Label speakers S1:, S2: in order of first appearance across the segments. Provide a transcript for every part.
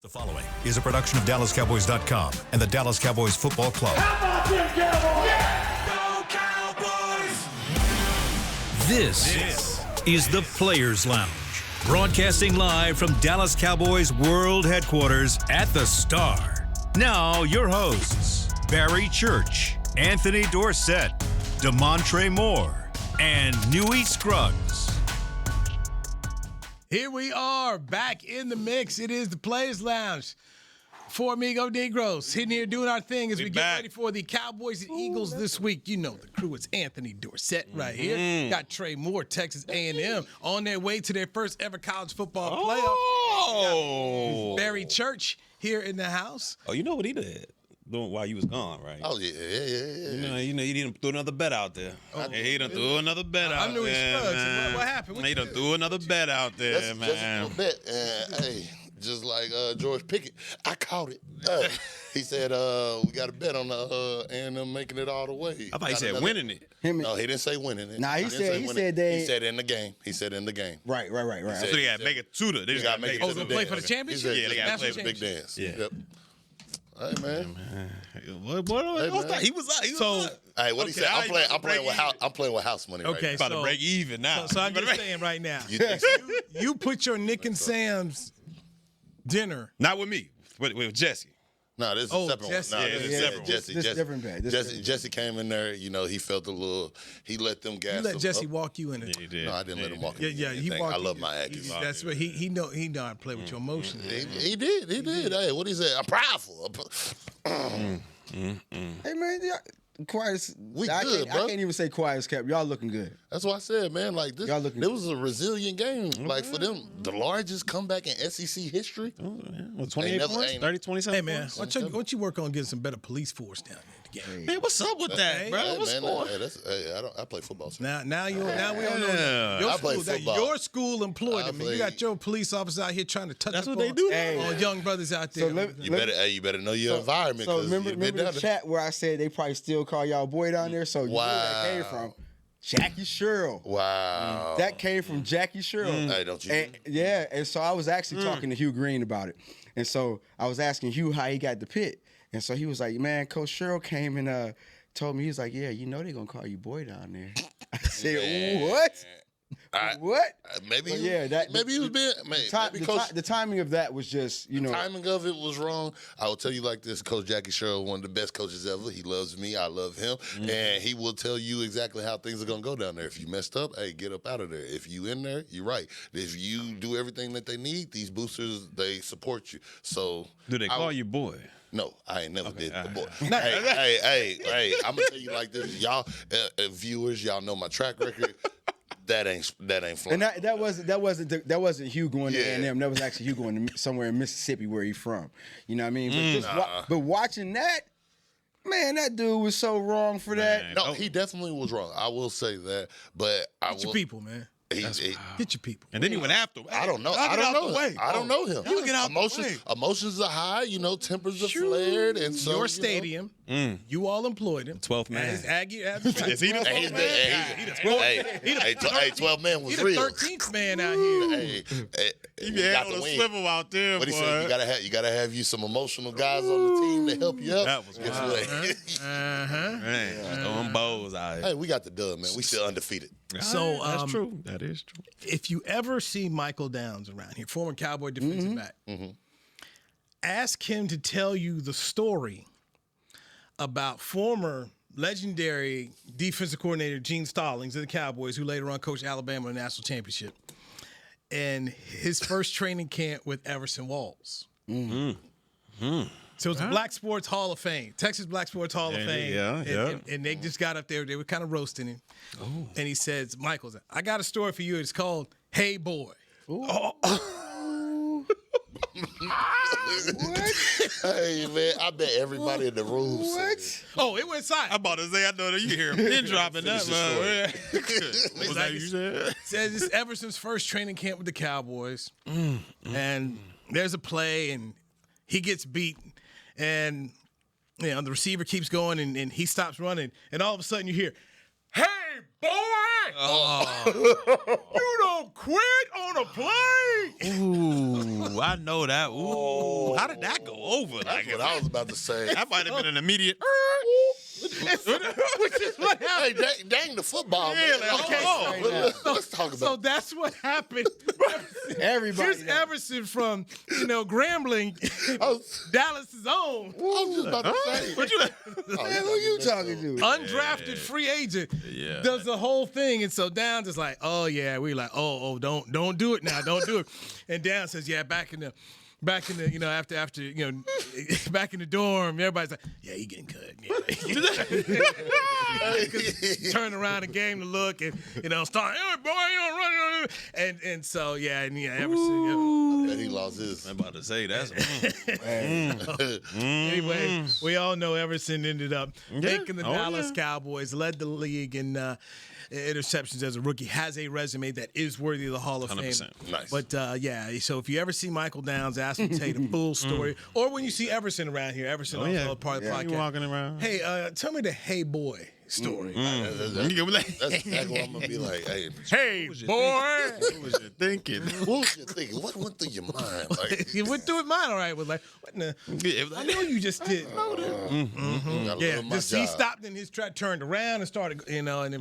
S1: The following is a production of DallasCowboys.com and the Dallas Cowboys Football Club.
S2: How about them Cowboys?
S1: Yeah! Go Cowboys! This is the Players Lounge, broadcasting live from Dallas Cowboys World Headquarters at the Star. Now, your hosts, Barry Church, Anthony Dorsett, Damontre Moore, and Newy Scruggs.
S3: Here we are, back in the mix. It is the Players Lounge. Four Amigo Negroes sitting here doing our thing as we get ready for the Cowboys and Eagles this week. You know the crew. It's Anthony Dorsett right here. Got Trey Moore, Texas A&M, on their way to their first ever college football playoff.
S4: Oh.
S3: Barry Church here in the house.
S4: Oh, you know what he did while you was gone, right?
S5: Oh, yeah.
S4: You know, he didn't throw another bet out there. He done threw another bet out
S3: Newy
S4: there,
S3: Scruggs.
S4: man.
S3: What happened?
S4: He done threw another bet out there,
S5: Just
S4: man.
S5: a little bit. Hey, just like George Pickett, I caught it. He said, we got a bet on the A&M making it all the way.
S4: I thought he said winning it.
S5: No, he didn't say winning it.
S6: Nah, he said
S5: He said in the game. He said in the game.
S6: Right.
S4: So they got to make it to the. They just got to make it
S3: Oh,
S4: to
S3: they
S4: the
S3: play for the
S5: He
S3: championship?
S5: said,
S4: Yeah, they gotta
S5: play
S3: National
S5: for big
S3: championship.
S5: dance.
S4: Yeah.
S5: Yep. Hey, man.
S4: He was out.
S3: So-
S5: Hey, what he said? I'm playing with house money.
S3: Okay,
S5: Right
S4: About
S3: so-
S4: to break even now.
S3: So I'm just saying right now,
S5: now. You think so?
S3: you put your Nick and Sam's dinner.
S4: Not with me. With Jesse.
S5: No, this is
S3: Oh,
S5: a separate
S3: Jesse.
S5: one. No,
S4: Yeah,
S5: this
S4: it's
S5: is
S4: separate.
S5: Jesse.
S6: This is different bet.
S5: Jesse came in there. You know, he felt a little. He let them gas.
S3: You let
S5: him
S3: Jesse
S5: up.
S3: walk you in it.
S4: He did.
S5: No, I didn't let him walk.
S3: Yeah,
S5: in
S3: yeah.
S5: the
S3: He
S5: thing.
S3: walked.
S5: I love my actors.
S3: That's what he know how to play with your emotions.
S5: He did. Hey, what he said? I'm proudful.
S6: Hey man, quiet. I
S5: good, bro.
S6: can't even say quiet as kept. Y'all looking good.
S5: That's what I said, man. Like this,
S6: Y'all looking
S5: it was a resilient game. Like for them, the largest comeback in SEC history.
S4: Well, 28
S5: never-
S4: points?
S5: ain't-
S4: 30, 27
S3: Hey man,
S4: points?
S3: why don't you work on getting some better police force down there in the game?
S4: Man, what's up with that, bro?
S5: Hey,
S4: What's
S5: man,
S4: going
S5: I play football. So.
S3: Now we don't know.
S4: Yeah.
S3: Your
S5: I play
S3: school,
S5: football.
S3: your school employed them. You got
S5: played-
S3: your police officers out here trying to touch
S4: That's
S3: up
S4: what they
S3: on-
S4: do.
S3: on young brothers out there.
S5: You better know your environment.
S6: So
S5: 'cause
S6: remember
S5: you've been
S6: the
S5: down there.
S6: chat where I said they probably still call y'all boy down there. So you know where that came from? Jackie Sherrill.
S5: Wow.
S6: That came from Jackie Sherrill.
S5: Hey, don't you?
S6: And so I was actually talking to Hugh Green about it. And so I was asking Hugh how he got the pit. And so he was like, man, Coach Sherrill came and told me, he was like, yeah, you know they're going to call you boy down there. I said, what? What?
S5: Maybe.
S6: But
S5: He,
S6: yeah,
S5: maybe he was being. Maybe Coach.
S6: The timing of that was just, you know.
S5: Timing of it was wrong. I will tell you like this: Coach Jackie Sherrill, one of the best coaches ever. He loves me. I love him, and he will tell you exactly how things are gonna go down there. If you messed up, hey, get up out of there. If you in there, you're right. If you do everything that they need, these boosters they support you. So
S4: Do they call you boy?
S5: No, I ain't never did.
S4: all
S5: Boy. Hey, I'm gonna tell you like this, y'all viewers, y'all know my track record. That ain't flying.
S6: And that wasn't Hugh going to
S5: Yeah.
S6: A&M. That was actually Hugh going to somewhere in Mississippi where he's from. You know what I mean? But watching that, man, that dude was so wrong for that.
S5: No, he definitely was wrong. I will say that, but
S3: Get your people, man. Get your people.
S4: And then he went after.
S5: I don't know.
S4: Knock
S5: I
S4: it
S5: don't
S4: out
S5: know.
S4: the way.
S5: I don't know him.
S4: You get out the
S5: emotions.
S4: way.
S5: Emotions are high. You know, tempers are flared, and so
S3: Your stadium, you all employed him.
S4: 12th man.
S3: As Aggie,
S4: Is he the
S5: Hey,
S4: 12th man?
S5: 12 man was
S3: He's the
S5: real.
S3: 13th man out here.
S5: Hey,
S4: He
S5: we
S4: had
S5: got
S4: on
S5: the
S4: a
S5: win.
S4: swivel out there,
S5: What he
S4: boy.
S5: said? You gotta have you some emotional guys on the team to help you up.
S4: That was
S5: Guess
S4: wild.
S5: what?
S4: Man, throwing bows out here.
S5: Hey, we got the dub, man. We still undefeated.
S3: So,
S4: that's true. That is true.
S3: if you ever see Michael Downs around here, former Cowboy defensive back, ask him to tell you the story about former legendary defensive coordinator Gene Stallings of the Cowboys, who later on coached Alabama in the national championship, and his first training camp with Everson Walls. So it's Black Sports Hall of Fame, Texas Black Sports Hall of Fame.
S4: yeah.
S3: And they just got up there. They were kind of roasting him. And he says, Michael, I got a story for you. It's called Hey Boy.
S5: Hey, man, I bet everybody in the room said it.
S3: Oh, it went silent.
S4: I'm about to say, I know that you hear him pin dropping that,
S5: Finish the
S4: man. What was that you said?
S3: Says it's Everson's first training camp with the Cowboys. And there's a play, and he gets beaten. And, you know, the receiver keeps going, and he stops running. And all of a sudden you hear, Hey, You don't quit on a play.
S4: Ooh, I know that. Ooh, how did that go over?
S5: That's what I was about to say.
S4: That might have been an immediate.
S3: Which is what happened.
S5: Hey, dang the football, man.
S3: Okay.
S5: Let's talk about
S3: So that's what happened.
S6: Everybody.
S3: Here's Everson from, Grambling, Dallas's own.
S5: I was just about to say.
S4: What you?
S6: Man, who you talking to?
S3: Undrafted free agent does the whole thing, and so Downs is like, "Oh yeah," we like, "Oh, don't do it now, don't do it." And Downs says, "Yeah, back in the, after back in the dorm, everybody's like, yeah, he getting cut." Yeah. Turn around and game to look and start, "Hey boy, run," and so Everson.
S5: And he lost his.
S4: I'm about to say that's.
S3: Anyway, we all know Everson ended up making the Dallas Cowboys, led the league in interceptions as a rookie, has a resume that is worthy of the Hall of 100%. Fame.
S5: Nice.
S3: But so if you ever see Michael Downs, ask him to tell you the full story, or when you see Everson around here, Everson also part of the podcast.
S4: You walking around.
S3: Hey, tell me the "Hey boy" story.
S5: That's exactly what I'm gonna be like.
S3: Hey boy,
S4: What was you thinking?
S5: what was you thinking? What went through your mind? Like,
S3: you went through it. Mine, all right. Was like, what in the? I know you just did. Yeah, he stopped in his track, turned around, and started, and then.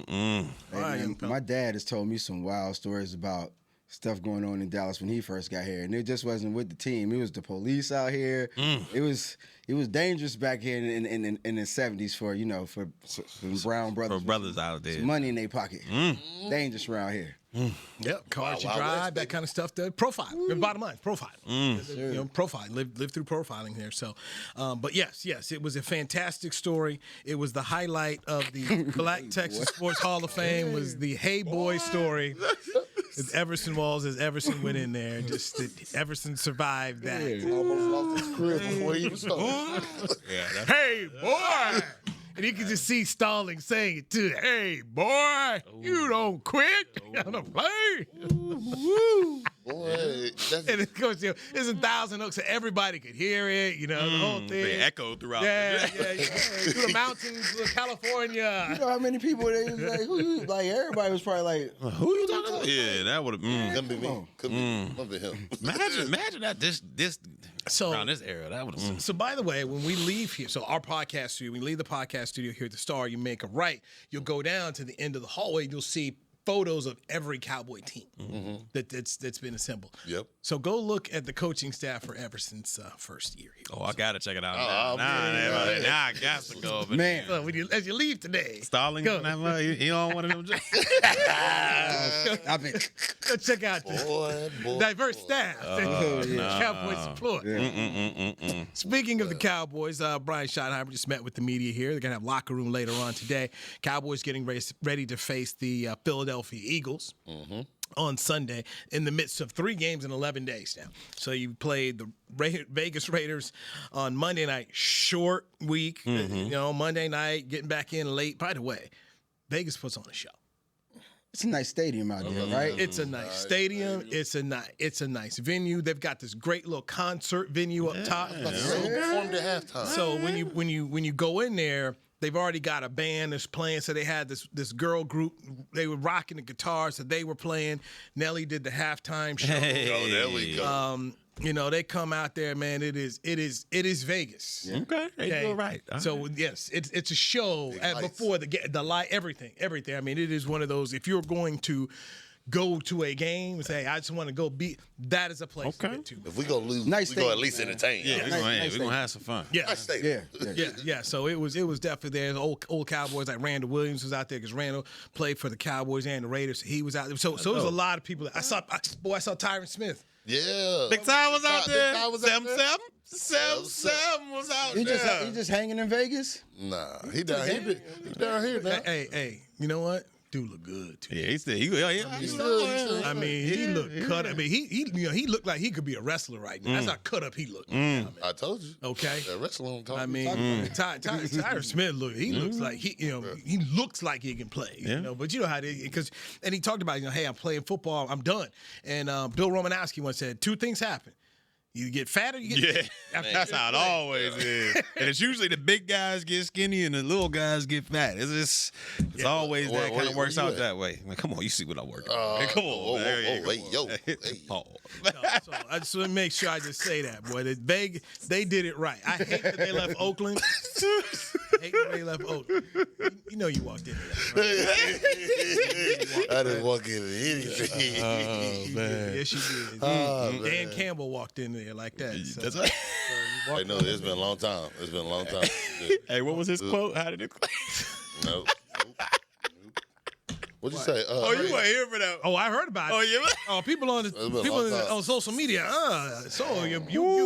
S6: Hey, man, my dad has told me some wild stories about stuff going on in Dallas when he first got here, and it just wasn't with the team. It was the police out here. It was dangerous back here in the 70s for brown brothers.
S4: For brothers out there.
S6: Some money in their pocket. Dangerous around here.
S3: Yep, cars you drive, that kind of stuff. Profile, bottom line, profile. Profile. Live through profiling there. So, but yes, it was a fantastic story. It was the highlight of the Black Texas Sports Hall of Fame. Was the "Hey Boy" story. With Everson Walls, as Everson went in there, Everson survived that.
S5: almost lost his career before he even started.
S3: Hey boy. And you can just see Stallings saying it too. "Hey, boy, you don't quit on a play."
S5: Boy,
S3: And of course, there's 1,000 Oaks, so everybody could hear it. The whole thing.
S4: They echo throughout.
S3: Yeah. Through the mountains of California.
S6: You know how many people they was like, everybody was probably like,
S4: Who you talking to? Yeah, that would have.
S5: couldn't be me. Couldn't be him.
S4: Imagine that this around this era. That would have.
S3: So, by the way, when we leave here, so our podcast studio, we leave the podcast studio here at the Star, you make a right, you'll go down to the end of the hallway, you'll see photos of every Cowboy team that's been assembled.
S5: Yep.
S3: So go look at the coaching staff for Everson's first year here.
S4: Oh, I gotta check it out. Now I got to go. But
S6: man.
S3: So as you leave today,
S4: Stallings on that mug, he on one of them.
S3: go check out the diverse staff that the Cowboys employ. Speaking of the Cowboys, Brian Schottenheimer just met with the media here. They're going to have locker room later on today. Cowboys getting ready to face the Philadelphia Eagles on Sunday in the midst of 3 games in 11 days now. So you played the Vegas Raiders on Monday night, short week, Monday night, getting back in late. By the way, Vegas puts on a show.
S6: it's a nice stadium out there, right?
S3: It's a nice stadium. It's a nice venue. They've got this great little concert venue up top.
S5: Performed at halftime.
S3: So when you go in there, they've already got a band that's playing. So they had this girl group. They were rocking the guitars, so they were playing. Nelly did the halftime show.
S5: Oh, there we go.
S3: They come out there, man. It is Vegas.
S4: Yeah. Okay, you're right.
S3: So yes, it's a show before the light, everything. I mean, it is one of those. If you're going to go to a game and say, I just want to go that is a place to get to.
S5: If we go lose,
S6: nice
S5: we go at least entertain.
S4: Yeah, we're gonna have some fun.
S3: Yeah.
S5: Nice stadium.
S3: Yeah. So it was definitely there. The old Cowboys like Randall Williams was out there because Randall played for the Cowboys and the Raiders. He was out there. So it was a lot of people. I saw Tyron Smith.
S5: Yeah.
S4: Big Ty was out there.
S5: Big Ty was out there.
S4: Seven was out there.
S6: He just hanging in Vegas?
S5: Nah, he down here now.
S3: Hey, you know what? Dude look good too.
S4: Yeah, he's still.
S3: I mean, he looked cut up. I mean, he looked like he could be a wrestler right now. That's how cut up he looked.
S5: I told you.
S3: Okay.
S5: That wrestling talk.
S3: I mean, Tyron Smith looks like he looks like he can play. But you know how it is, and he talked about hey, I'm playing football, I'm done. And Bill Romanowski once said 2 things happen. You get fatter, you get
S4: That's how it always is. And it's usually the big guys get skinny and the little guys get fat. It's always that kind of works out that way. Like, come on, you see what I work on. Come on.
S3: So I just want to make sure I just say that, boy. They did it right. I hate that they left Oakland. You know you walked in there. Right?
S5: I didn't walk into anything.
S4: Oh, man.
S3: Yes, you did. Dan Campbell walked in there like that. So,
S4: That's right.
S5: I know it's been a long time.
S4: Hey, what was his quote? How did it?
S5: Nope. What'd you say?
S4: You weren't here for that.
S3: Oh, I heard about it.
S4: Oh, yeah.
S3: Oh, people on
S5: been a long time.
S3: on social media. So you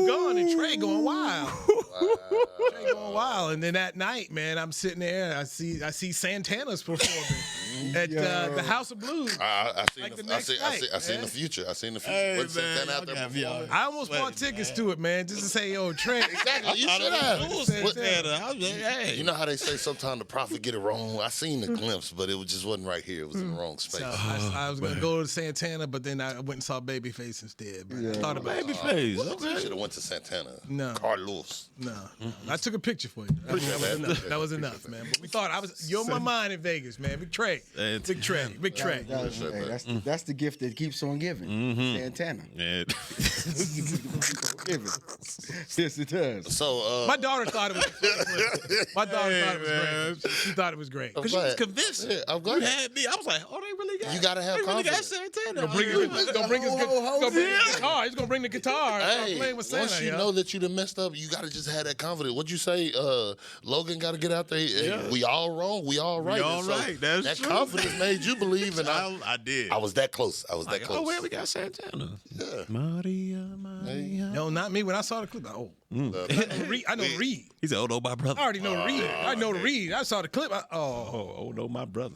S3: gone and Trey going wild. Trey going wild. And then that night, man, I'm sitting there. I see Santana's performing at the House of Blues.
S5: I seen
S3: Like
S5: the
S3: the next night,
S5: the future.
S4: Hey,
S5: What's
S4: man,
S5: Santana out there performing?
S3: I almost bought tickets to it, man, just to say, yo, Trey.
S5: Exactly. You should have.
S4: Hey.
S5: You know how they say sometimes the prophet get it wrong? I seen the glimpse, but it just wasn't right here. It was in the wrong space.
S3: So I was gonna go to Santana, but then I went and saw Babyface instead. But I thought about it.
S4: Babyface.
S5: You should have went to Santana.
S3: No.
S5: Carlos.
S3: No, I took a picture for you. That was enough, man. But we thought you're on my mind in Vegas, man. Big Trey.
S6: That's the gift that keeps on giving. Santana.
S4: Yeah.
S6: Giving. Yes, it does.
S5: So
S3: My daughter thought it was great. My daughter thought it was great. She thought it was great.
S4: Because she was convinced.
S5: Yeah, I'm glad.
S4: You had me. I was like, oh, they really got
S5: You gotta have
S4: they really got
S5: confidence.
S4: Santana.
S3: Gonna bring his guitar. He's gonna bring the guitar.
S5: Hey,
S3: Playing with Santa,
S5: once you know that you done messed up, you gotta just have that confidence. What'd you say? Logan gotta get out there. Hey, we all wrong. We all right.
S4: We all right. That's
S5: that
S4: true.
S5: confidence made you believe, and
S4: I did.
S5: I was that close. I was that close.
S4: Oh, well, we got Santana.
S5: Yeah.
S4: Maria.
S3: No, not me. When I saw the clip, I know the read.
S4: He said, oh, no, my brother.
S3: I already know the read. I know the read. I saw the clip.
S4: Oh, no, my brother.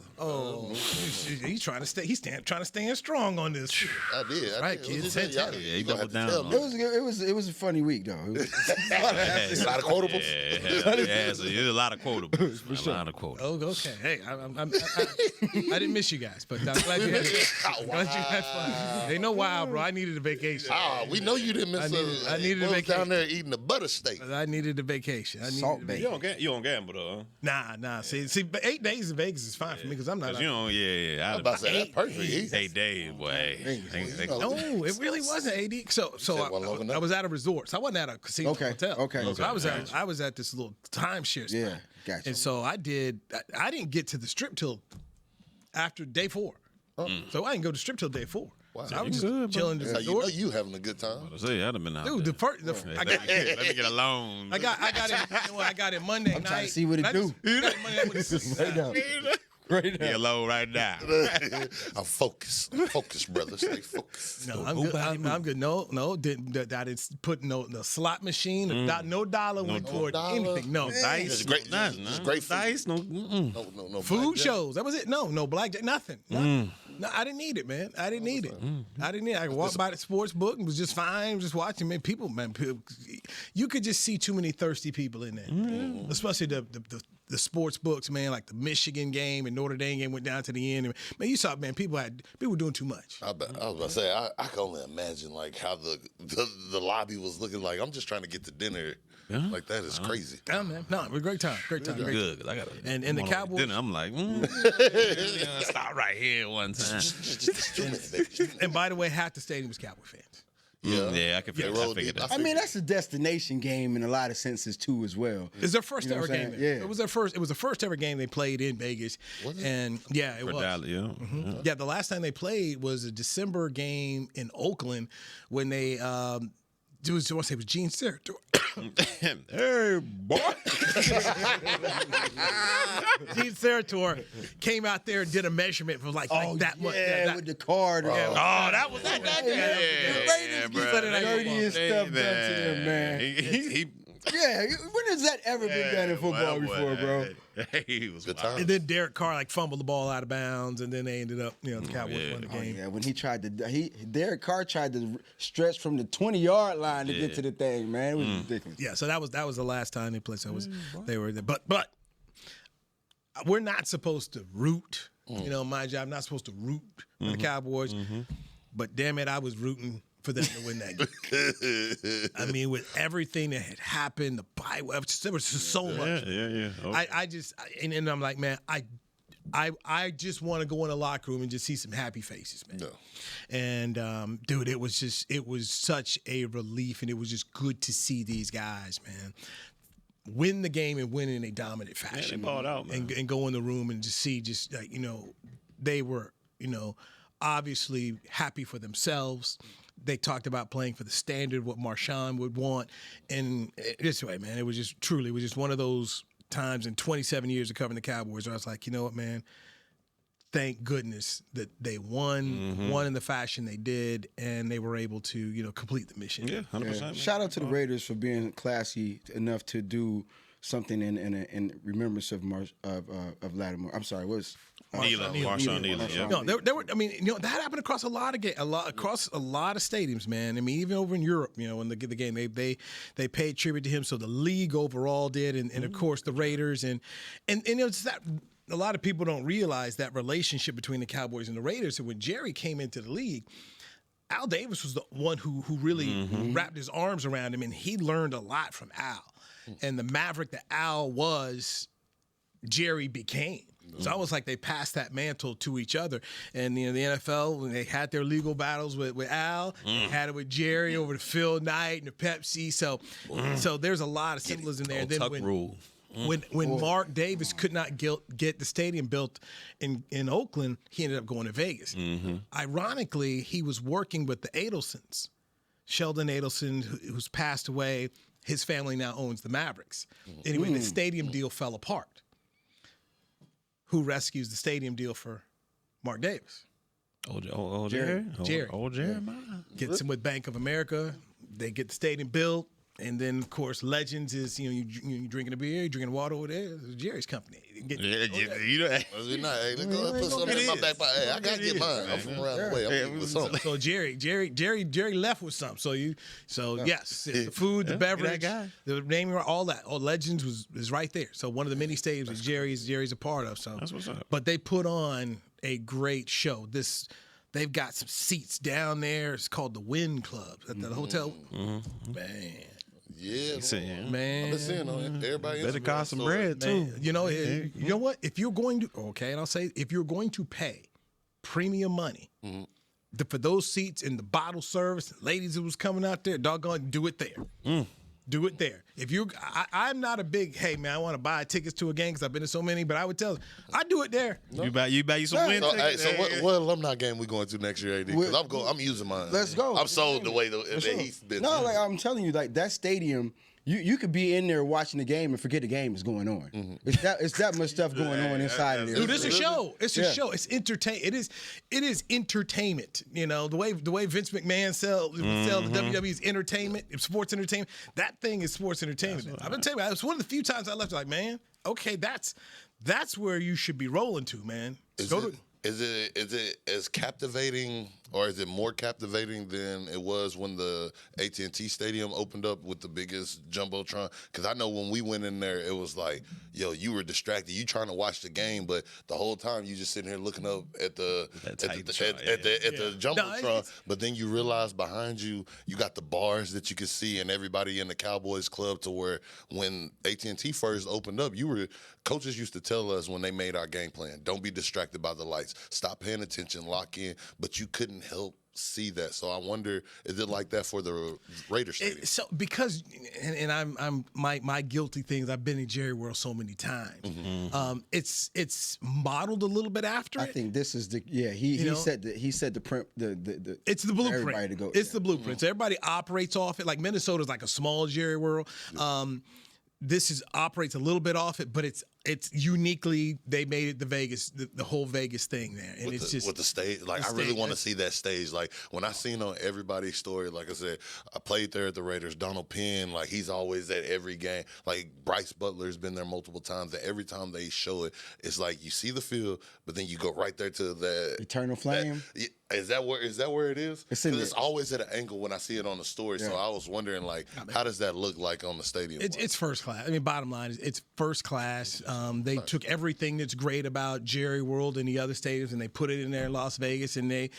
S3: He's trying to stay. Trying to stand strong on this.
S5: I did.
S3: Right, kids.
S4: Yeah, he doubled down.
S6: It was a funny week though.
S5: It's a lot of quotables.
S4: Yeah, so there's a lot of quotables. A lot of quotables.
S3: Oh, okay. Hey, I didn't miss you guys, but I'm glad you had fun. They know why, bro. I needed a vacation.
S5: We know you didn't miss
S3: I needed a vacation.
S5: down there eating the butter steak.
S3: I needed a vacation.
S6: Salt bake.
S4: You don't gamble, though, huh?
S3: Nah. See, but 8 days in Vegas is fine for me because I'm not.
S4: You know,
S5: I was about to say, that's perfect.
S4: 8 days, boy.
S3: No, it really wasn't AD. So I was at a resort. So I wasn't at a casino hotel.
S6: Okay.
S3: So I was at this little timeshare spot.
S6: Yeah, gotcha.
S3: And so I didn't get to the strip till after day 4. So I didn't go to strip till day 4. Wow. So I was just chilling.
S5: That's how you know you having a good time.
S4: I say, I'd have been out
S3: Dude,
S4: there.
S3: let
S4: me get a loan.
S3: I got it Monday night.
S6: I'm trying to see what it do.
S3: I got it Monday night with
S6: Right now. Right now.
S4: Get a loan right now.
S5: I'm focused. Focus, brother. Stay focused.
S3: No, I'm good. I'm good. No, I didn't put no slot machine. No dollar went toward anything. No dice.
S5: It's great. It's great food.
S4: Dice. No.
S5: No
S3: food shows. That was it. No blackjack. Nothing. No, I didn't need it, man. I didn't need it. I could walk by the sports book and was just fine, just watching. Man, people, you could just see too many thirsty people in there, especially the sports books, man. Like the Michigan game and Notre Dame game went down to the end. And, man, you saw, man, people were doing too much.
S5: I was about to say, I can only imagine like how the lobby was looking like. I'm just trying to get to dinner. Like that is crazy.
S3: Yeah, man. No, it was a great time. Great time.
S4: Good. I got
S3: and the Cowboys.
S4: Dinner, I'm like, stop right here one time.
S5: Just 2 minutes, baby.
S3: And by the way, half the stadium was Cowboy fans.
S5: Yeah,
S4: I can figure that.
S6: I mean, that's a destination game in a lot of senses too, as well.
S3: It's their first ever game.
S6: Yeah,
S3: it was the first ever game they played in Vegas.
S5: Was it?
S3: And yeah, it was.
S4: Dallas,
S3: Yeah, the last time they played was a December game in Oakland when they. It was Gene's territory.
S4: Hey, boy.
S3: Gene's territory came out there and did a measurement for like that much.
S6: Yeah, with the card.
S4: That was that guy.
S6: Dirty and stuff done to them, man. Yeah, when has that ever been done in football before, bro?
S4: He was
S5: good
S4: wild.
S5: time.
S3: And then Derek Carr fumbled the ball out of bounds, and then they ended up, the Cowboys won the game.
S6: Yeah, when Derek Carr tried to stretch from the 20-yard line to get to the thing, man, it was ridiculous.
S3: Yeah, so that was the last time they played. So they were there, but we're not supposed to root. My job, I'm not supposed to root for the Cowboys. But damn it, I was rooting for them to win that game. I mean, with everything that had happened, the bye, there was just so much.
S4: Yeah. Okay.
S3: And I'm like, man, I just want to go in the locker room and just see some happy faces, man.
S5: No.
S3: And dude, it was such a relief, and it was just good to see these guys, man, win the game and win in a dominant fashion.
S4: They balled out, man.
S3: And go in the room and just see, like, they were, obviously happy for themselves. They talked about playing for the standard, what Marshawn would want. And this way, man, it was just one of those times in 27 years of covering the Cowboys where I was like, you know what, man? Thank goodness that they won in the fashion they did, and they were able to, complete the mission.
S4: Yeah, 100%. Man.
S6: Shout out to the Raiders for being classy enough to do something in remembrance of Lattimore. I'm sorry, what's
S4: Marshawn Neely. Yeah.
S3: No, there were. I mean, that happened across across a lot of stadiums, man. I mean, even over in Europe, when the game they paid tribute to him. So the league overall did, and of course the Raiders, and it's that. A lot of people don't realize that relationship between the Cowboys and the Raiders. And when Jerry came into the league, Al Davis was the one who really wrapped his arms around him, and he learned a lot from Al. And the maverick that Al was, Jerry became. So I was like, they passed that mantle to each other. And the NFL, when they had their legal battles with Al, they had it with Jerry over the Phil Knight and the Pepsi. So there's a lot of symbolism there.
S4: Old
S3: then
S4: Tuck rule.
S3: When Mark Davis could not get the stadium built in Oakland, he ended up going to Vegas. Ironically, he was working with the Adelsons. Sheldon Adelson, who's passed away, his family now owns the Mavericks. Anyway, the stadium deal fell apart. Who rescues the stadium deal for Mark Davis?
S4: Jerry.
S3: Jerry.
S4: Old Jeremiah.
S3: Gets him with Bank of America. They get the stadium built. And then, of course, Legends is, you drinking a beer, you drinking water over there. It's Jerry's company.
S5: Hey, let's go put something in my back pocket. Hey, I got to get mine. I'm from around the way. I'm with something.
S3: So Jerry left with something. Yes, the food, the beverage, the naming, all that. All Legends is right there. So one of the many stadiums that Jerry's a part of. So
S4: that's what's up.
S3: But they put on a great show. They've got some seats down there. It's called the Wynn Club at the hotel. Man.
S5: Yeah,
S3: man.
S5: I've been seeing on it. Everybody
S4: better cost some bread too.
S3: You know what? If you're going to, and I'll say, if you're going to pay premium money for those seats and the bottle service, ladies who was coming out there, doggone, do it there. Do it there. If I'm not a big, hey man, I want to buy tickets to a game because I've been to so many, but I would tell them, I do it there.
S4: No. You buy you some win tickets.
S5: So what alumni game we going to next year, AD? Because I'm using mine.
S6: Let's go.
S5: I'm sold the way that he's been.
S6: No, like I'm telling you, like that stadium. You could be in there watching the game and forget the game is going on. It's that much stuff going on inside of there.
S3: Dude, it's a show. It's a show. It's entertain. It is entertainment. The way Vince McMahon sell the WWE's entertainment, sports entertainment. That thing is sports entertainment. I've been telling you, it's one of the few times I left like, man, okay, that's where you should be rolling to, man.
S5: Is it as captivating, or is it more captivating than it was when the AT&T Stadium opened up with the biggest jumbotron? Because I know when we went in there, it was like, yo, you were distracted. You trying to watch the game, but the whole time you just sitting here looking up at the jumbotron. But then you realize behind you, you got the bars that you can see, and everybody in the Cowboys club. To where when AT&T first opened up, coaches used to tell us when they made our game plan, don't be distracted by the lights. Stop paying attention, lock in. But you couldn't help see that. So I wonder, is it like that for the Raiders stadium?
S3: Because I'm my guilty things. I've been in Jerry World so many times. It's modeled a little bit after.
S6: I think this is he said the print the
S3: it's the blueprint.
S6: Everybody to go.
S3: It's the blueprint. So everybody operates off it. Like Minnesota's like a small Jerry World. This operates a little bit off it, but it's uniquely, they made it the whole Vegas thing there, and it's just
S5: with the stage. Like I really want to see that stage. Like when I seen on everybody's story, like I said, I played there at the Raiders. Donald Penn, like he's always at every game. Like Bryce Butler's been there multiple times. And every time they show it, it's like you see the field, but then you go right there to that
S6: Eternal Flame.
S5: Is that where it is? It's always at an angle when I see it on the story. Yeah. So I was wondering, like, how does that look like on the stadium?
S3: It's first class. I mean, bottom line is it's first class. They took everything that's great about Jerry World and the other stadiums, and they put it in there in Las Vegas, and they,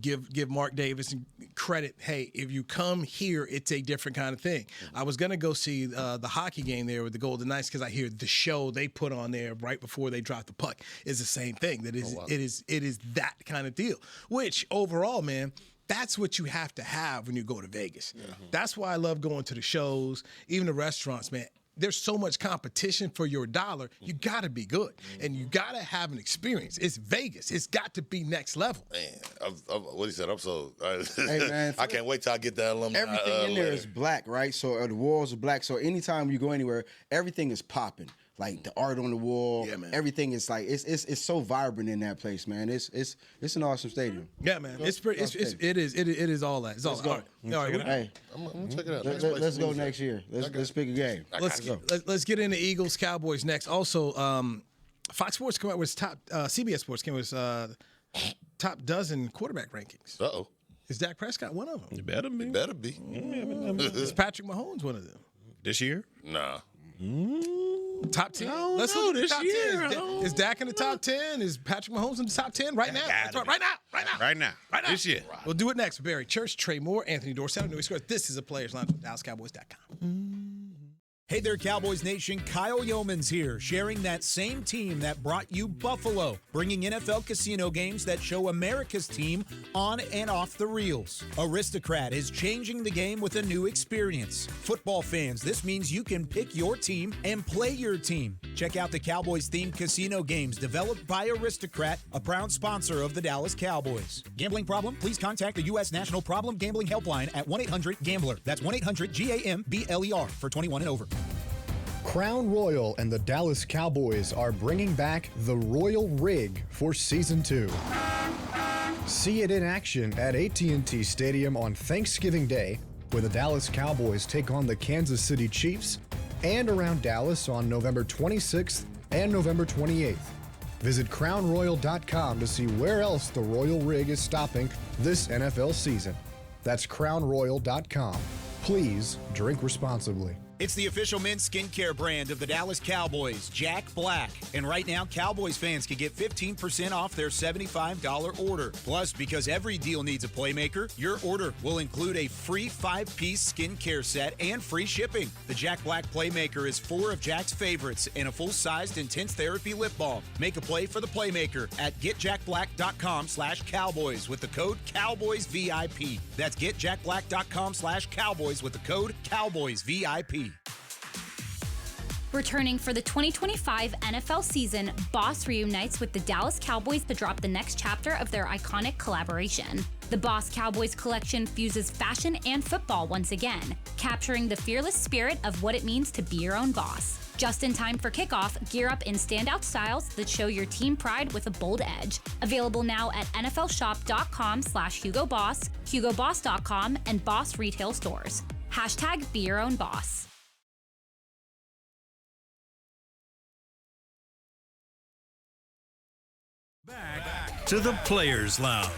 S3: give Mark Davis credit. Hey, if you come here, it's a different kind of thing. I was gonna go see the hockey game there with the Golden Knights because I hear the show they put on there right before they drop the puck is the same thing. That is, it is that kind of deal. Which overall, man. That's what you have to have when you go to Vegas. That's why I love going to the shows, even the restaurants, man. There's so much competition for your dollar. You got to be good, and you got to have an experience. It's Vegas. It's got to be next level.
S5: Man, what he said, I'm so.
S6: Hey, man,
S5: I can't wait till I get that alumni.
S6: Everything in there is black, right? So the walls are black. So anytime you go anywhere, everything is popping. Like the art on the wall, everything is like it's so vibrant in that place, man. It's an awesome stadium.
S3: Yeah, man. It's pretty. It is all that. It's all
S6: go.
S3: All right.
S6: Hey,
S5: I'm gonna check it out.
S6: Let's go next year. Let's pick a game.
S3: Let's get into Eagles Cowboys next. Also, Fox Sports came out with CBS Sports came with top dozen quarterback rankings.
S5: Uh-oh.
S3: Is Dak Prescott one of them?
S4: It better be.
S5: It better be.
S3: Is Patrick Mahomes one of them?
S4: This year?
S5: Nah.
S3: Top 10.
S4: Let's look at
S3: this
S4: top
S3: year.
S4: 10.
S3: Is Dak in the top 10? Is Patrick Mahomes in the top 10 right now? That's right. Right now.
S4: This year.
S3: We'll do it next. Barry Church, Trey Moore, Anthony Dorsett, Newy Scruggs. This is a Players Lounge with DallasCowboys.com.
S2: Hey there, Cowboys Nation. Kyle Yeomans here, sharing that same team that brought you Buffalo, bringing NFL casino games that show America's team on and off the reels. Aristocrat is changing the game with a new experience. Football fans, this means you can pick your team and play your team. Check out the Cowboys-themed casino games developed by Aristocrat, a proud sponsor of the Dallas Cowboys. Gambling problem? Please contact the U.S. National Problem Gambling Helpline at 1-800-GAMBLER. That's 1-800-GAMBLER for 21 and over.
S7: Crown Royal and the Dallas Cowboys are bringing back the Royal Rig for Season 2. See it in action at AT&T Stadium on Thanksgiving Day, where the Dallas Cowboys take on the Kansas City Chiefs, and around Dallas on November 26th and November 28th. Visit crownroyal.com to see where else the Royal Rig is stopping this NFL season. That's crownroyal.com. Please drink responsibly.
S2: It's the official men's skincare brand of the Dallas Cowboys, Jack Black. And right now, Cowboys fans can get 15% off their $75 order. Plus, because every deal needs a playmaker, your order will include a free 5-piece skincare set and free shipping. The Jack Black Playmaker is 4 of Jack's favorites and a full-sized intense therapy lip balm. Make a play for the Playmaker at getjackblack.com/Cowboys with the code CowboysVIP. That's getjackblack.com/Cowboys with the code CowboysVIP.
S8: Returning for the 2025 NFL season, Boss reunites with the Dallas Cowboys to drop the next chapter of their iconic collaboration. The Boss Cowboys collection fuses fashion and football once again, capturing the fearless spirit of what it means to be your own boss. Just in time for kickoff, gear up in standout styles that show your team pride with a bold edge. Available now at nflshop.com/HugoBoss, HugoBoss.com, and Boss retail stores. # be your own boss.
S1: Back to the Players Lounge.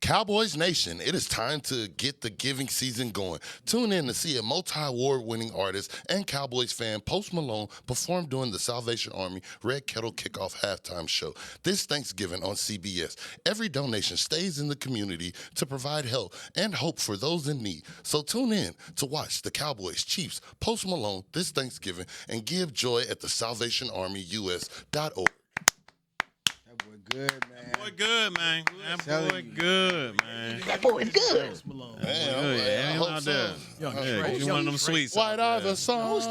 S5: Cowboys Nation, it is time to get the giving season going. Tune in to see a multi-award-winning artist and Cowboys fan, Post Malone, perform during the Salvation Army Red Kettle Kickoff halftime show this Thanksgiving on CBS. Every donation stays in the community to provide help and hope for those in need. So tune in to watch the Cowboys, Chiefs, Post Malone this Thanksgiving and give joy at the SalvationArmyUS.org.
S6: Good, man.
S4: That boy good, man. That boy good, man.
S3: That boy is good.
S5: I hope so.
S4: He's one of them sweets.
S5: White Ivan song.